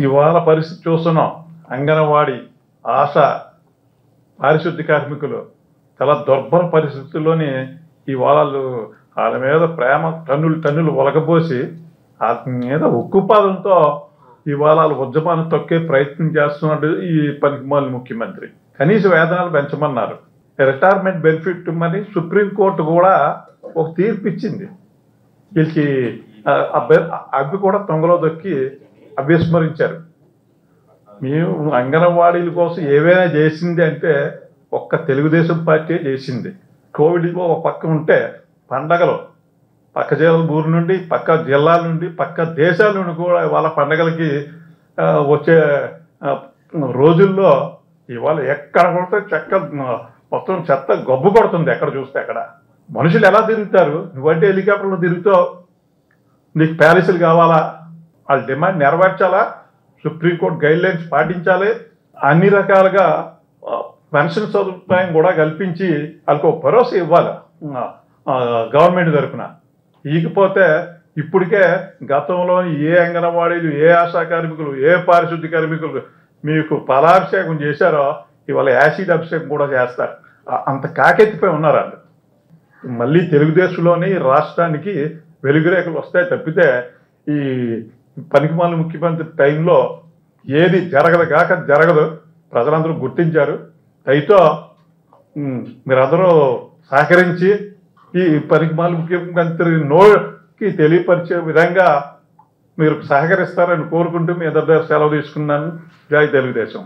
ఇవాళ పరిస్థితి చూస్తున్నాం. అంగన్వాడీ, ఆశా, పారిశుద్ధ్య కార్మికులు చాలా దుర్భర పరిస్థితుల్లోని ఇవాళ వాళ్ళ మీద ప్రేమ టన్నులు ఒలగబోసి వాళ్ళ మీద ఉక్కుపాదంతో ఇవాళ వాళ్ళ ఉద్యమాన్ని తొక్కే ప్రయత్నం చేస్తున్నాడు ఈ పనికిమాలిన ముఖ్యమంత్రి. కనీస వేతనాలు పెంచమన్నారు. రిటైర్మెంట్ బెనిఫిట్ మరి సుప్రీంకోర్టు కూడా ఒక తీర్పు ఇచ్చింది. వీళ్ళకి అవి కూడా తొంగలో దొక్కి అభ్యస్మరించారు. మేము అంగన్వాడీల కోసం ఏవైనా చేసింది అంటే ఒక్క తెలుగుదేశం పార్టీ చేసింది. కోవిడ్ ఒక పక్క ఉంటే పండగలు పక్క ఊరు నుండి, పక్క జిల్లాల నుండి, పక్క దేశాల నుండి కూడా వాళ్ళ పండగలకి వచ్చే రోజుల్లో ఇవాళ ఎక్కడ కొడితే మొత్తం చెత్త గబ్బు కొడుతుంది. ఎక్కడ చూస్తే అక్కడ మనుషులు ఎలా తిరుగుతారు? నువ్వంటే హెలికాప్టర్లో తిరుగుతావు, నీకు ప్యాలెస్లు కావాలా? వాళ్ళ డిమాండ్ నెరవేర్చాలా? సుప్రీంకోర్టు గైడ్ లైన్స్ పాటించాలి. అన్ని రకాలుగా పెన్షన్ సదుపాయం కూడా కల్పించి వాళ్ళకి ఒక భరోసా ఇవ్వాలి గవర్నమెంట్ తరఫున. ఇకపోతే ఇప్పటికే గతంలో ఏ అంగన్వాడీలు, ఏ ఆశా కార్మికులు, ఏ పారిశుద్ధ్య కార్మికులు మీకు ఫలాభిషేకం చేశారో ఇవాళ యాసిడ్ అభిషేకం కూడా చేస్తారు. అంత కాకెత్తిపోయి ఉన్నారు వాళ్ళు. మళ్ళీ తెలుగుదేశంలోని రాష్ట్రానికి వెలుగురేఖలు వస్తాయి తప్పితే ఈ పనికిమాలిన ముఖ్యమంత్రి టైంలో ఏది జరగదు. ప్రజలందరూ గుర్తించారు. అయితే మీరందరూ సహకరించి ఈ పనికిమాలిన ముఖ్యమంత్రి నోకి తెలియపరిచే విధంగా మీరు సహకరిస్తారని కోరుకుంటూ మీ అందరి సెలవు తీసుకున్నాను. జై తెలుగుదేశం.